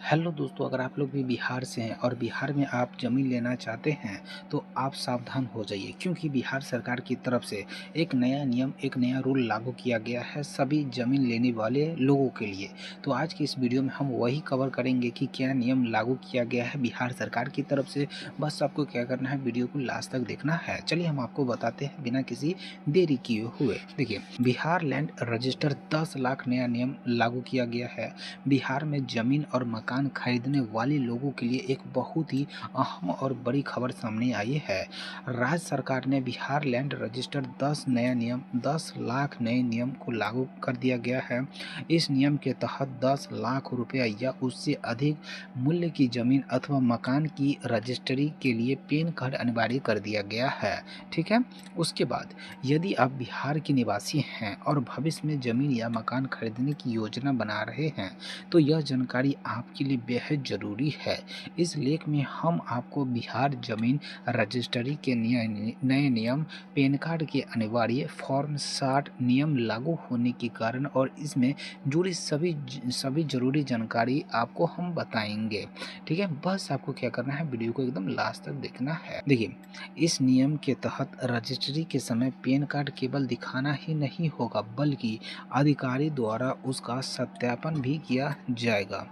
Hello दोस्तों, अगर आप लोग भी बिहार से हैं और बिहार में आप ज़मीन लेना चाहते हैं तो आप सावधान हो जाइए, क्योंकि बिहार सरकार की तरफ से एक नया नियम, एक नया रूल लागू किया गया है सभी ज़मीन लेने वाले लोगों के लिए। तो आज की इस वीडियो में हम वही कवर करेंगे कि क्या नियम लागू किया गया है बिहार सरकार की तरफ से। बस आपको क्या करना है, वीडियो को लास्ट तक देखना है। चलिए हम आपको बताते हैं बिना किसी देरी किए हुए। देखिए, बिहार लैंड रजिस्टर 10 लाख नया नियम लागू किया गया है। बिहार में ज़मीन और मकान खरीदने वाले लोगों के लिए एक बहुत ही अहम और बड़ी खबर सामने आई है। राज्य सरकार ने बिहार लैंड रजिस्टर 10 लाख नए नियम को लागू कर दिया गया है। इस नियम के तहत 10 लाख रुपया या उससे अधिक मूल्य की जमीन अथवा मकान की रजिस्ट्री के लिए पैन कार्ड अनिवार्य कर दिया गया है। ठीक है, उसके बाद यदि आप बिहार के निवासी हैं और भविष्य में जमीन या मकान खरीदने की योजना बना रहे हैं तो यह जानकारी आपके लिए बेहद ज़रूरी है। इस लेख में हम आपको बिहार जमीन रजिस्ट्री के नए नियम, पैन कार्ड के अनिवार्य फॉर्म 60 नियम लागू होने के कारण और इसमें जुड़ी सभी जरूरी जानकारी आपको हम बताएंगे। ठीक है, बस आपको क्या करना है, वीडियो को एकदम लास्ट तक देखना है। देखिए, इस नियम के तहत रजिस्ट्री के समय पैन कार्ड केवल दिखाना ही नहीं होगा, बल्कि अधिकारी द्वारा उसका सत्यापन भी किया जाएगा।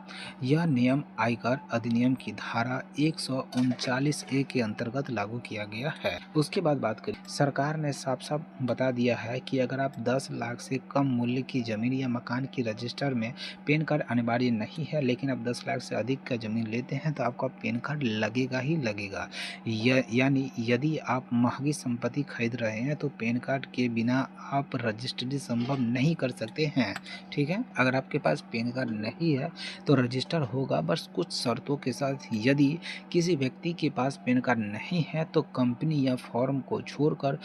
यह नियम आयकर अधिनियम की धारा 139A के अंतर्गत लागू किया गया है। उसके बाद बात करें, सरकार ने साफ साफ बता दिया है कि अगर आप 10 लाख से कम मूल्य की जमीन या मकान की रजिस्टर में पैन कार्ड अनिवार्य नहीं है, लेकिन आप 10 लाख से अधिक का जमीन लेते हैं तो आपका पैन कार्ड लगेगा ही लगेगा। यानी यदि आप महंगी संपत्ति खरीद रहे हैं तो पैन कार्ड के बिना आप रजिस्ट्री संभव नहीं कर सकते हैं। ठीक है, अगर आपके पास पैन कार्ड नहीं है तो रजिस्टर होगा, बस कुछ शर्तों के साथ। यदि किसी व्यक्ति के पास पैन कार्ड नहीं है तो कंपनी या फॉर्म को छोड़कर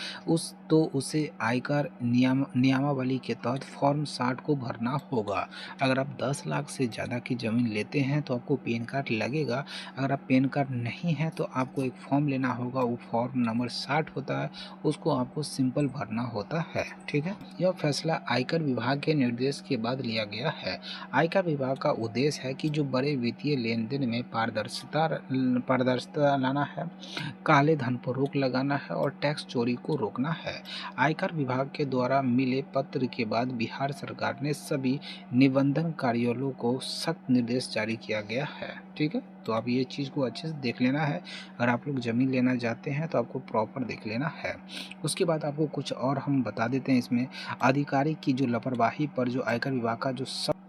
उसे आयकर नियमावली के तहत फॉर्म 60 को भरना होगा। अगर आप 10 लाख से ज़्यादा की ज़मीन लेते हैं तो आपको पैन कार्ड लगेगा। अगर आप पैन कार्ड नहीं है तो आपको एक फॉर्म लेना होगा, वो फॉर्म नंबर 60 होता है, उसको आपको सिंपल भरना होता है। ठीक है, यह फैसला आयकर विभाग के निर्देश के बाद लिया गया है। आयकर विभाग का उद्देश्य है कि जो बड़े वित्तीय लेन देन में पारदर्शिता लाना है, काले धन पर रोक लगाना है और टैक्स चोरी को रोकना है। आयकर विभाग के द्वारा मिले पत्र के बाद बिहार सरकार ने सभी निबंधन कार्यालयों को सख्त निर्देश जारी किया गया है। ठीक है, तो आप ये चीज़ को अच्छे से देख लेना है। अगर आप लोग ज़मीन लेना चाहते हैं तो आपको प्रॉपर देख लेना है। उसके बाद आपको कुछ और हम बता देते हैं इसमें, अधिकारी की जो लापरवाही पर जो आयकर विभाग का जो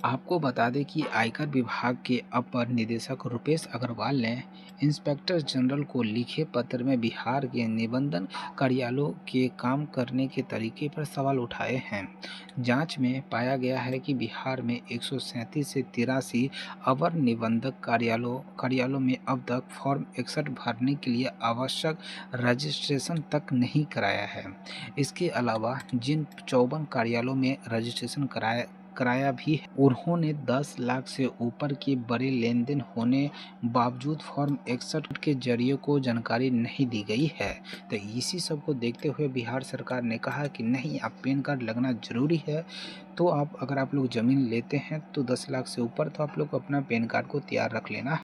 आपको बता दें कि आयकर विभाग के अपर निदेशक रुपेश अग्रवाल ने इंस्पेक्टर जनरल को लिखे पत्र में बिहार के निबंधन कार्यालयों के काम करने के तरीके पर सवाल उठाए हैं। जांच में पाया गया है कि बिहार में 137 से 83 अवर निबंधक कार्यालयों में अब तक फॉर्म 61 भरने के लिए आवश्यक रजिस्ट्रेशन तक नहीं कराया है। इसके अलावा जिन 54 कार्यालयों में रजिस्ट्रेशन कराया भी है, उन्होंने 10 लाख से ऊपर के बड़े लेन देन होने बावजूद फॉर्म 61 के जरिए को जानकारी नहीं दी गई है। तो इसी सब को देखते हुए बिहार सरकार ने कहा कि नहीं, आप पैन कार्ड लगना जरूरी है। तो अगर आप लोग ज़मीन लेते हैं तो 10 लाख से ऊपर तो आप लोग अपना पैन कार्ड को तैयार रख लेना।